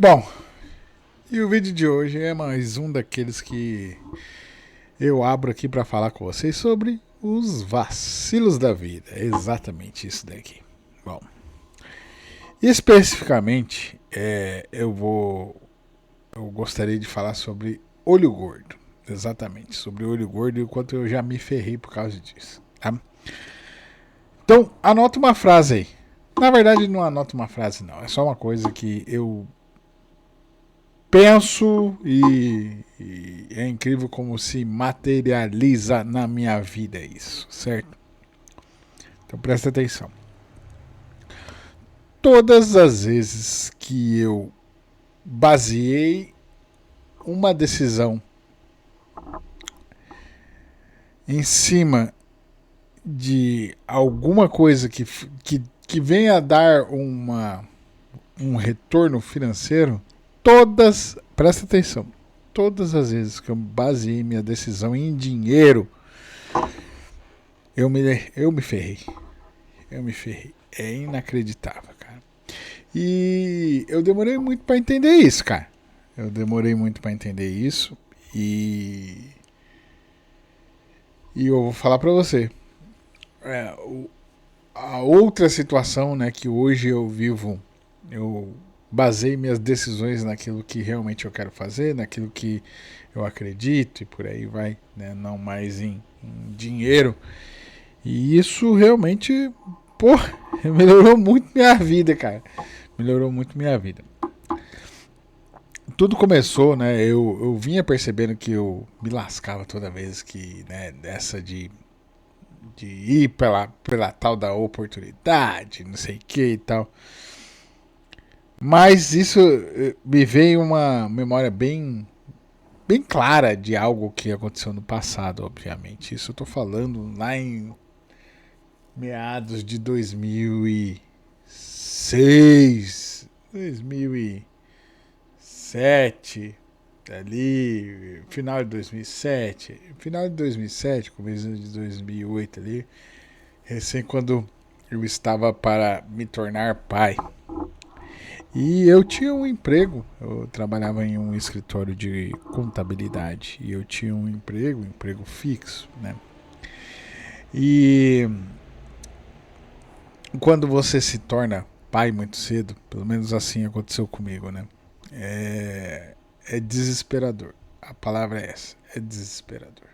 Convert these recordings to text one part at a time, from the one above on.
Bom, e o vídeo de hoje é mais um daqueles que eu abro aqui para falar com vocês sobre os vacilos da vida. É exatamente isso daqui. Bom, especificamente, eu gostaria de falar sobre olho gordo. Exatamente, sobre olho gordo e o quanto eu já me ferrei por causa disso. Tá? Então, anota uma frase aí. Na verdade, não anota uma frase, não. É só uma coisa que eu penso e é incrível como se materializa na minha vida isso, certo? Então presta atenção. Todas as vezes que eu baseei uma decisão em cima de alguma coisa que venha a dar um retorno financeiro, presta atenção, todas as vezes que eu baseei minha decisão em dinheiro, eu me ferrei. Eu me ferrei. É inacreditável, cara. E eu demorei muito pra entender isso, cara. Eu demorei muito pra entender isso. E. E eu vou falar pra você. É, a outra situação, né, que hoje eu vivo, eu basei minhas decisões naquilo que realmente eu quero fazer, naquilo que eu acredito e por aí vai, né, não mais em dinheiro. E isso realmente, pô, melhorou muito minha vida, cara. Melhorou muito minha vida. Tudo começou, né? Eu vinha percebendo que eu me lascava toda vez que, né, dessa de ir pela tal da oportunidade, não sei o que e tal. Mas isso me veio uma memória bem clara de algo que aconteceu no passado, obviamente. Isso eu tô falando lá em meados de 2006, 2007, ali, final de 2007, começo de 2008 ali, recém quando eu estava para me tornar pai. E eu tinha um emprego, eu trabalhava em um escritório de contabilidade e eu tinha um emprego fixo, né? E quando você se torna pai muito cedo, pelo menos assim aconteceu comigo, né? É desesperador. A palavra é essa, é desesperador.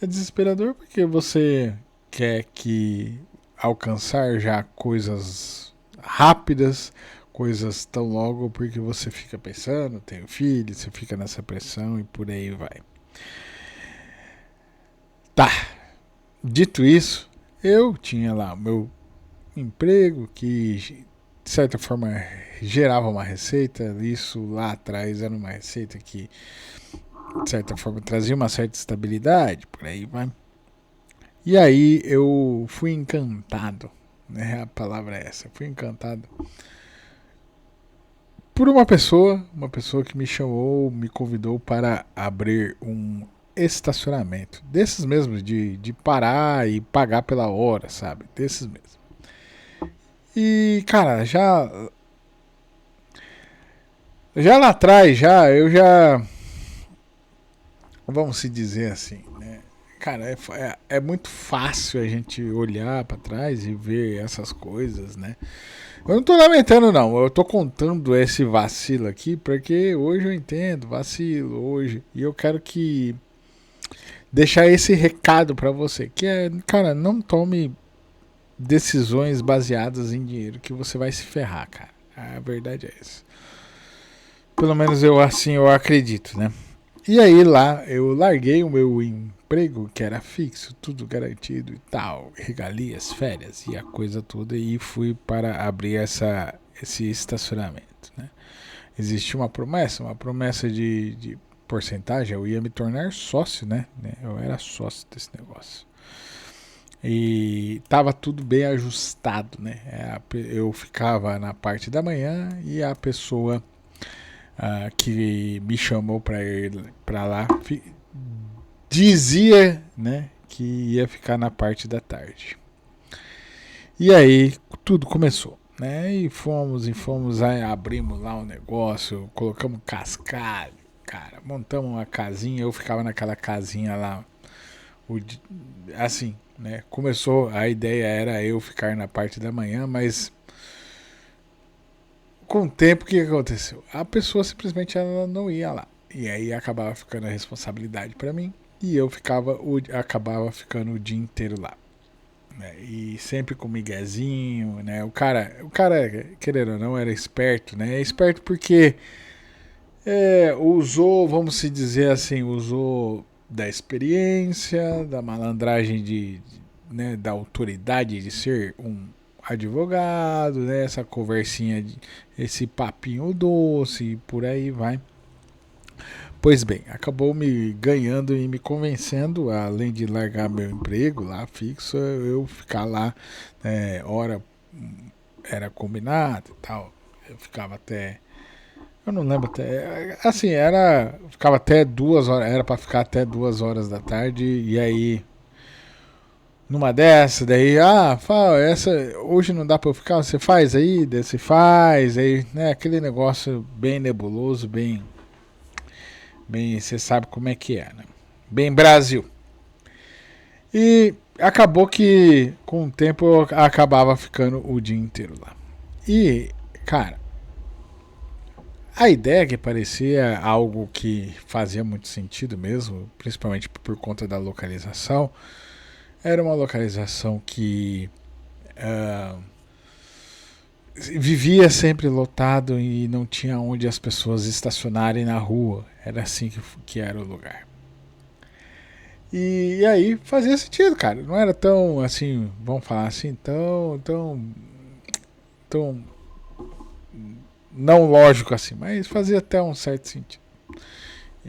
É desesperador porque você quer que alcançar já coisas rápidas, coisas tão logo, porque você fica pensando, tem filho, você fica nessa pressão e por aí vai. Tá, dito isso, eu tinha lá o meu emprego que de certa forma gerava uma receita. Isso lá atrás era uma receita que de certa forma trazia uma certa estabilidade, por aí vai. E aí eu fui encantado, né? A palavra é essa, fui encantado por uma pessoa que me chamou, me convidou para abrir um estacionamento, desses mesmos de parar e pagar pela hora, sabe? Desses mesmos. E, cara, já lá atrás, vamos se dizer assim, né? Cara, é muito fácil a gente olhar para trás e ver essas coisas, né? Eu não tô lamentando, não. Eu tô contando esse vacilo aqui porque hoje eu entendo vacilo hoje. E eu quero que deixar esse recado para você, que é, cara, não tome decisões baseadas em dinheiro que você vai se ferrar, cara. A verdade é essa. Pelo menos eu assim eu acredito, né? E aí lá eu larguei o meu emprego que era fixo, tudo garantido e tal, regalias, férias e a coisa toda e fui para abrir esse estacionamento, né? Existia uma promessa de porcentagem, eu ia me tornar sócio, né? Eu era sócio desse negócio. E tava tudo bem ajustado, né? Eu ficava na parte da manhã e a pessoa que me chamou para ir para lá dizia, né, que ia ficar na parte da tarde. E aí tudo começou. né? E fomos, aí abrimos lá um negócio, colocamos cascalho, cara, montamos uma casinha, eu ficava naquela casinha lá, assim, né? Começou, a ideia era eu ficar na parte da manhã, mas com o tempo o que aconteceu? A pessoa simplesmente ela não ia lá. E aí acabava ficando a responsabilidade para mim e eu acabava ficando o dia inteiro lá. Né? E sempre com miguezinho, né? O cara, querendo ou não, era esperto, né? É esperto porque usou, vamos se dizer assim, usou da experiência, da malandragem né, da autoridade de ser um advogado, né, essa conversinha, esse papinho doce e por aí vai. Pois bem, acabou me ganhando e me convencendo, além de largar meu emprego lá fixo, eu ficar lá, hora era combinado e tal. Eu ficava até. Eu não lembro até. Assim, era. Ficava até 2 horas. Era pra ficar até 2 horas da tarde. E aí. Numa dessa, daí. Essa. Hoje não dá pra eu ficar. Você faz aí? Daí você faz. Aí, né? Aquele negócio bem nebuloso, bem. Bem. Você sabe como é que é, né? Bem Brasil. E acabou que com o tempo eu acabava ficando o dia inteiro lá. E, cara, a ideia que parecia algo que fazia muito sentido mesmo, principalmente por conta da localização, era uma localização que ah, vivia sempre lotado e não tinha onde as pessoas estacionarem na rua. Era assim que era o lugar. E aí fazia sentido, cara. Não era tão assim, vamos falar assim, tão não lógico assim, mas fazia até um certo sentido.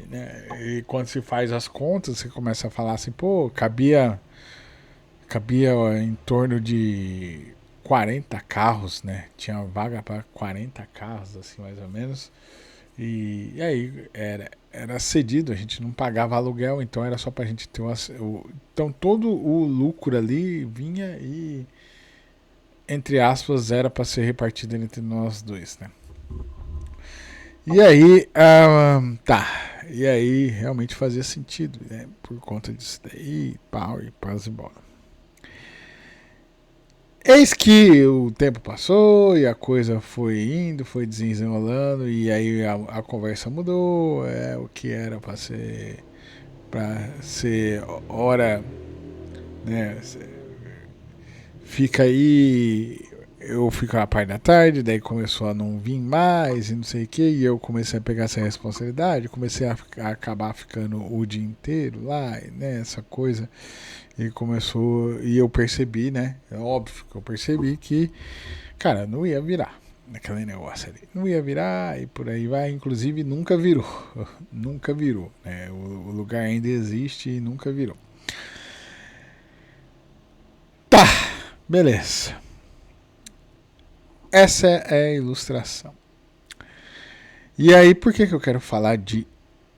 Né? E quando se faz as contas, você começa a falar assim, pô, cabia em torno de 40 carros, né? Tinha vaga para 40 carros, assim, mais ou menos. E aí era cedido, a gente não pagava aluguel, então era só pra gente ter então todo o lucro ali vinha e, entre aspas, era para ser repartido entre nós dois, né? E aí, tá. E aí realmente fazia sentido, né? Por conta disso daí, pau e quase embora. Eis que o tempo passou e a coisa foi indo, foi desenrolando e aí a conversa mudou. O que era para ser hora, né? Fica aí, eu fico a parte da tarde, daí começou a não vir mais e não sei o que, e eu comecei a pegar essa responsabilidade, comecei a acabar ficando o dia inteiro lá, né? Essa coisa. E começou. E eu percebi, né? É óbvio que eu percebi que, cara, não ia virar naquele negócio ali. Não ia virar e por aí vai. Inclusive, nunca virou. Nunca virou. Né? O lugar ainda existe e nunca virou. Tá, beleza. Essa é a ilustração. E aí, por que eu quero falar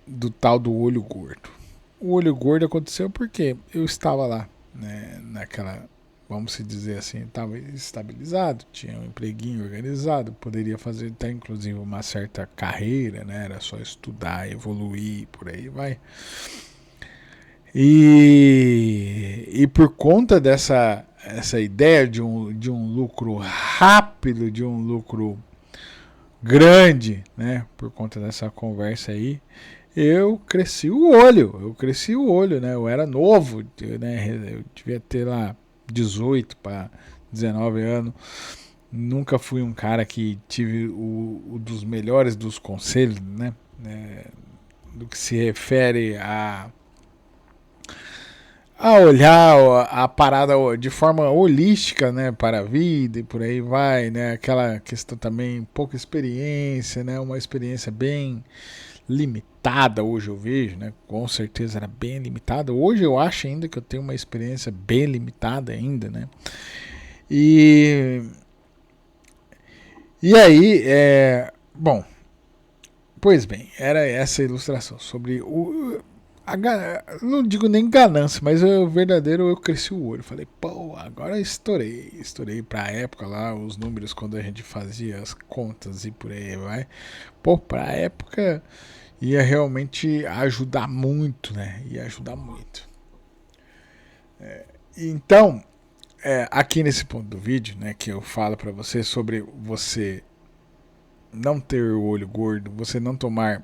do tal do olho gordo? O olho gordo aconteceu porque eu estava lá, né, naquela, vamos se dizer assim, estava estabilizado, tinha um empreguinho organizado, poderia fazer até inclusive uma certa carreira, né, era só estudar, evoluir, por aí vai. E por conta essa ideia de um lucro rápido, de um lucro grande, né, por conta dessa conversa aí, eu cresci o olho, né? Eu era novo, né? Eu devia ter lá 18 para 19 anos. Nunca fui um cara que tive o dos melhores dos conselhos, né? Do que se refere a olhar a parada de forma holística, né, para a vida e por aí vai, né? Aquela questão também, pouca experiência, né? Uma experiência bem limitada hoje eu vejo, né? Com certeza era bem limitada. Hoje eu acho ainda que eu tenho uma experiência bem limitada ainda, né? E aí, bom, pois bem, era essa ilustração sobre Não digo nem ganância, mas o verdadeiro, eu cresci o olho. Falei, pô, agora estourei. Estourei pra época lá, os números quando a gente fazia as contas e por aí vai. Pô, pra época ia realmente ajudar muito, né? Ia ajudar muito. Então, aqui nesse ponto do vídeo, né, que eu falo pra você sobre você não ter o olho gordo, você não tomar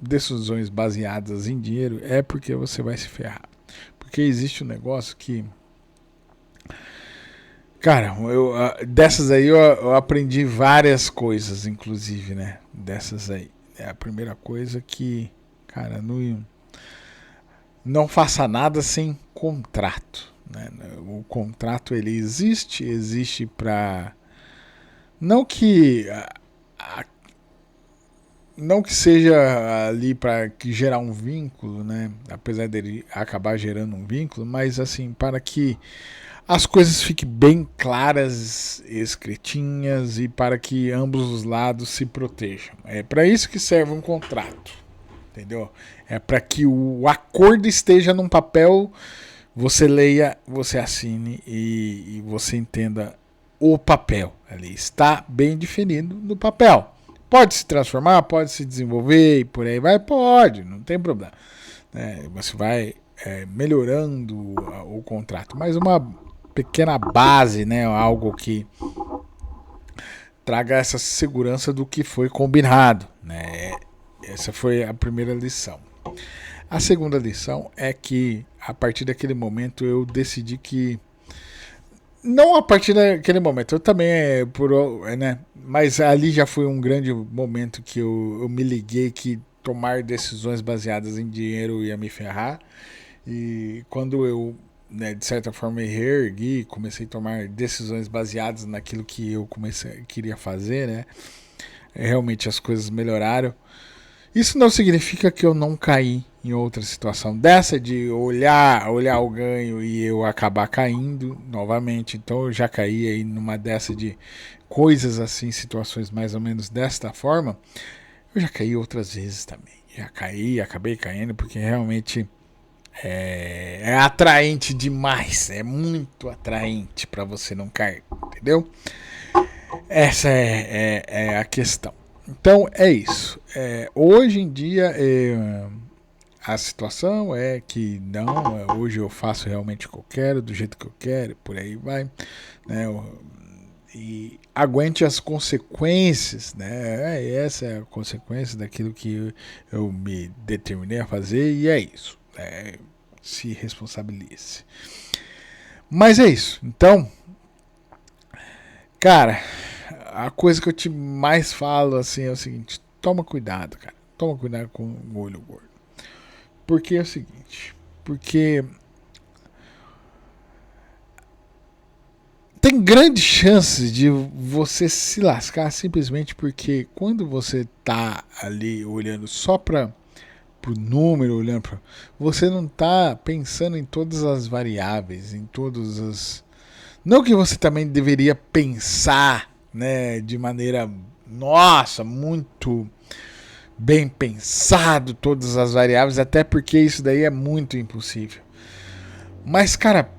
decisões baseadas em dinheiro, é porque você vai se ferrar. Porque existe um negócio que, cara, dessas aí eu aprendi várias coisas, inclusive, né? Dessas aí. É a primeira coisa que, cara, não faça nada sem contrato. Né? O contrato ele existe para não que não que seja ali para gerar um vínculo, né? Apesar dele acabar gerando um vínculo, mas assim para que as coisas fiquem bem claras, escritinhas e para que ambos os lados se protejam. É para isso que serve um contrato, entendeu? É para que o acordo esteja num papel, você leia, você assine e você entenda o papel. Ali está bem definido no papel. Pode se transformar, pode se desenvolver e por aí vai, pode, não tem problema. Você vai melhorando o contrato, mas uma pequena base, né, algo que traga essa segurança do que foi combinado, né? Essa foi a primeira lição. A segunda lição é que a partir daquele momento eu decidi que não a partir daquele momento, eu também né? Mas ali já foi um grande momento que eu me liguei que tomar decisões baseadas em dinheiro ia me ferrar. E quando eu, né, de certa forma, me reergui, comecei a tomar decisões baseadas naquilo que eu queria fazer, né? Realmente as coisas melhoraram. Isso não significa que eu não caí em outra situação dessa de olhar o ganho e eu acabar caindo novamente. Então eu já caí aí numa dessa de coisas assim, situações mais ou menos desta forma. Eu já caí outras vezes também. Já caí, acabei caindo porque realmente é atraente demais. É muito atraente para você não cair, entendeu? Essa é a questão. Então é isso. Hoje em dia a situação é que não, hoje eu faço realmente o que eu quero, do jeito que eu quero, por aí vai, né? E aguente as consequências, né? Essa é a consequência daquilo que eu me determinei a fazer e é isso. Se responsabilize. Mas é isso. Então, cara, a coisa que eu te mais falo assim é o seguinte: toma cuidado, cara. Toma cuidado com o olho gordo. Porque é o seguinte, porque tem grandes chances de você se lascar simplesmente porque quando você tá ali olhando só para o número, olhando para, você não tá pensando em todas as variáveis, em todas as, não que você também deveria pensar, né, de maneira, nossa, muito bem pensado todas as variáveis, até porque isso daí é muito impossível. Mas, cara,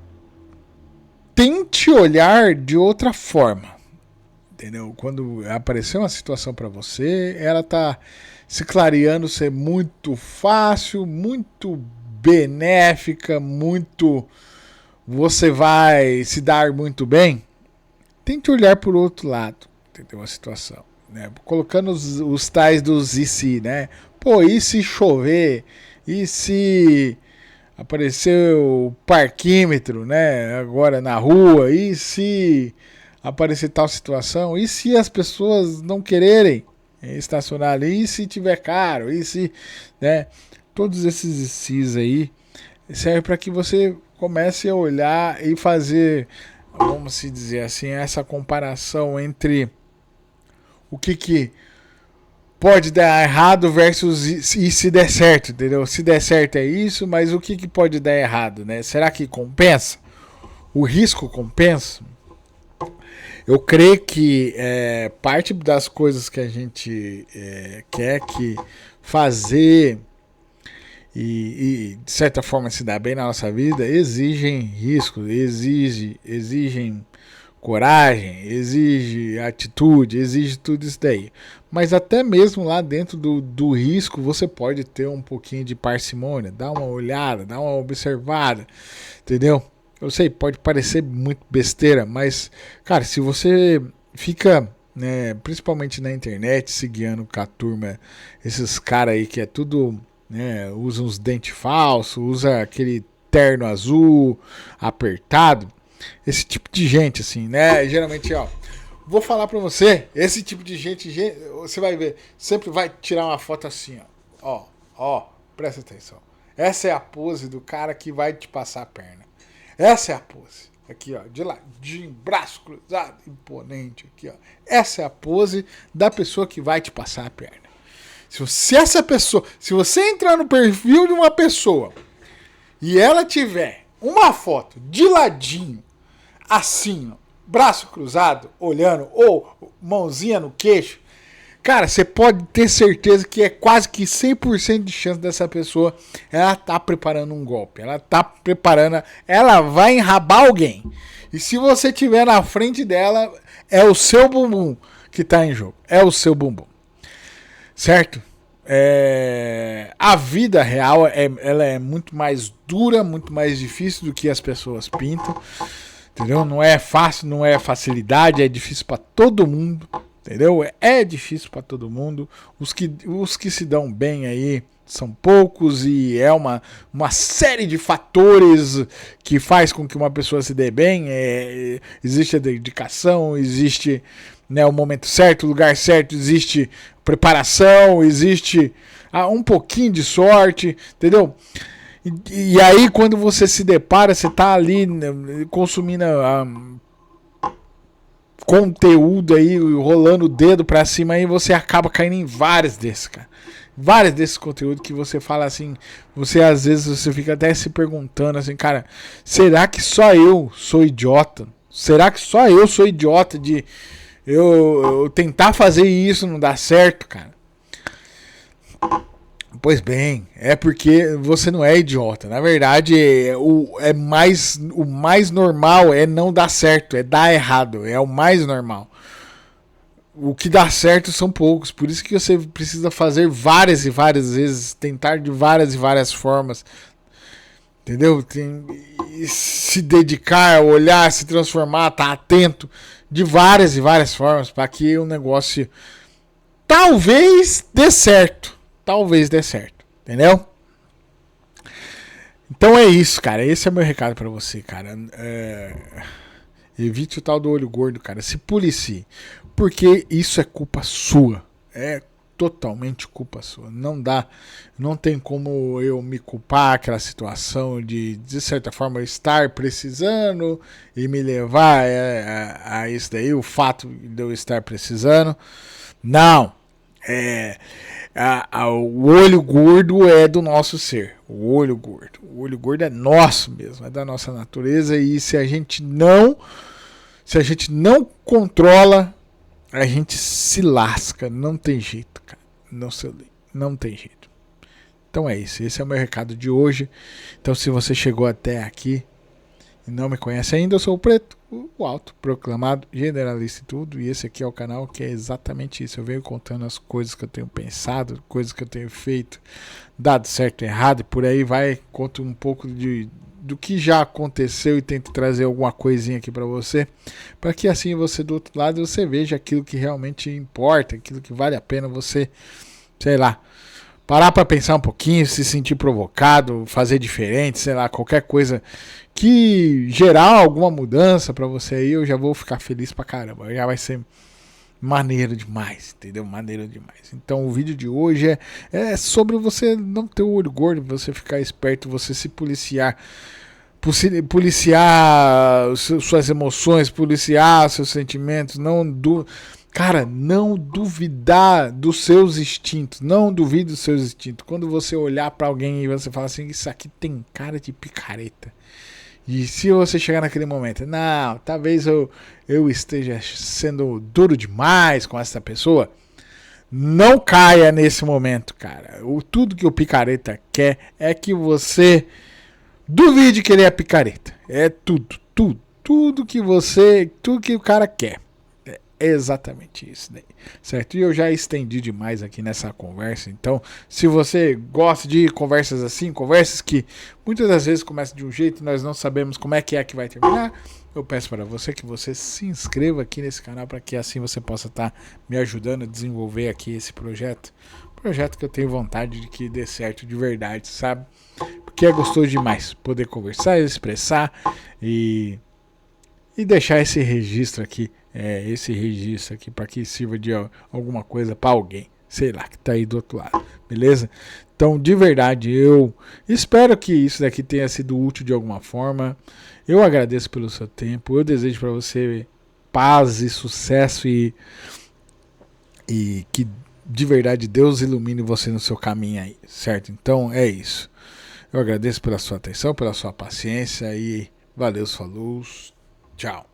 tente olhar de outra forma, entendeu? Quando aparecer uma situação para você, ela tá se clareando ser muito fácil, muito benéfica, muito você vai se dar muito bem. Tente olhar por outro lado, entendeu? A situação, né? Colocando os tais dos e se, né? Pô, e se chover? E se aparecer o parquímetro, né? Agora na rua? E se aparecer tal situação? E se as pessoas não quererem estacionar ali? E se tiver caro? E se, né? Todos esses se's aí serve para que você comece a olhar e fazer, vamos se dizer assim, essa comparação entre o que pode dar errado versus e se der certo, entendeu? Se der certo é isso, mas o que pode dar errado, né? Será que compensa? O risco compensa? Eu creio que parte das coisas que a gente quer que fazer de certa forma se dar bem na nossa vida, exigem risco, exigem coragem, exige atitude, exige tudo isso daí. Mas até mesmo lá dentro do risco, você pode ter um pouquinho de parcimônia, dar uma olhada, dar uma observada, entendeu? Eu sei, pode parecer muito besteira, mas, cara, se você fica, né, principalmente na internet, se guiando com a turma, esses caras aí que é tudo, né, usa uns dentes falsos, usa aquele terno azul apertado, esse tipo de gente, assim, né? Geralmente, ó, vou falar pra você, esse tipo de gente, você vai ver, sempre vai tirar uma foto assim, ó, presta atenção. Essa é a pose do cara que vai te passar a perna. Essa é a pose. Aqui, ó, de ladinho, braço cruzado, imponente, aqui, ó. Essa é a pose da pessoa que vai te passar a perna. Se você entrar no perfil de uma pessoa e ela tiver uma foto de ladinho, assim, ó, braço cruzado, olhando, ou mãozinha no queixo, cara, você pode ter certeza que é quase que 100% de chance dessa pessoa, ela tá preparando um golpe, ela vai enrabar alguém. E se você tiver na frente dela, é o seu bumbum que tá em jogo, é o seu bumbum, certo? A vida real ela é muito mais dura, muito mais difícil do que as pessoas pintam, entendeu? Não é fácil, não é facilidade, é difícil para todo mundo. Entendeu? É difícil para todo mundo. Os que se dão bem aí são poucos e é uma série de fatores que faz com que uma pessoa se dê bem. Existe a dedicação, existe, né, o momento certo, o lugar certo, existe preparação, existe um pouquinho de sorte, entendeu? E aí quando você se depara, você tá ali, né, consumindo conteúdo aí, rolando o dedo pra cima aí, você acaba caindo em vários desses, cara. Vários desses conteúdos que você fala assim, você às vezes você fica até se perguntando assim, cara, será que só eu sou idiota? Será que só eu sou idiota de eu tentar fazer isso não dar certo, cara? Pois bem, é porque você não é idiota. Na verdade, o mais normal é não dar certo, é dar errado. É o mais normal. O que dá certo são poucos. Por isso que você precisa fazer várias e várias vezes, tentar de várias e várias formas. Entendeu? Se dedicar, olhar, se transformar, estar atento de várias e várias formas para que o negócio talvez dê certo. Talvez dê certo, entendeu? Então é isso, cara. Esse é meu recado pra você, cara. Evite o tal do olho gordo, cara. Se policie. Porque isso é culpa sua. É totalmente culpa sua. Não tem como eu me culpar aquela situação de certa forma, eu estar precisando e me levar a isso daí, o fato de eu estar precisando. Não. O olho gordo é do nosso ser. O olho gordo é nosso mesmo, é da nossa natureza. E se a gente não controla, a gente se lasca. Não tem jeito, cara. Não tem jeito. Então é isso. Esse é o meu recado de hoje. Então, se você chegou até aqui e não me conhece ainda, eu sou o Preto, o autoproclamado generalista e tudo, e esse aqui é o canal que é exatamente isso. Eu venho contando as coisas que eu tenho pensado, coisas que eu tenho feito, dado certo e errado, e por aí vai. Conto um pouco do que já aconteceu e tento trazer alguma coisinha aqui para você, para que assim você do outro lado você veja aquilo que realmente importa, aquilo que vale a pena você, sei lá, parar para pensar um pouquinho, se sentir provocado, fazer diferente, sei lá, qualquer coisa que gerar alguma mudança para você aí, eu já vou ficar feliz pra caramba. Já vai ser maneiro demais, entendeu? Maneiro demais. Então o vídeo de hoje é sobre você não ter o olho gordo, você ficar esperto, você se policiar. Policiar suas emoções, policiar seus sentimentos, cara, não duvidar dos seus instintos. Não duvide dos seus instintos. Quando você olhar pra alguém e você fala assim, isso aqui tem cara de picareta. E se você chegar naquele momento, não, talvez eu esteja sendo duro demais com essa pessoa. Não caia nesse momento, cara. Tudo que o picareta quer é que você duvide que ele é picareta. É tudo que o cara quer. É exatamente isso daí, certo? E eu já estendi demais aqui nessa conversa. Então, se você gosta de conversas assim, conversas que muitas das vezes começam de um jeito e nós não sabemos como é que vai terminar, eu peço para você que você se inscreva aqui nesse canal para que assim você possa estar me ajudando a desenvolver aqui esse projeto. Projeto que eu tenho vontade de que dê certo de verdade, sabe? Porque é gostoso demais poder conversar, expressar e deixar esse registro aqui para que sirva de alguma coisa para alguém, sei lá, que tá aí do outro lado, beleza? Então, de verdade, eu espero que isso daqui tenha sido útil de alguma forma. Eu agradeço pelo seu tempo, eu desejo para você paz e sucesso e que de verdade Deus ilumine você no seu caminho aí, certo? Então, é isso. Eu agradeço pela sua atenção, pela sua paciência e valeu, falou, tchau.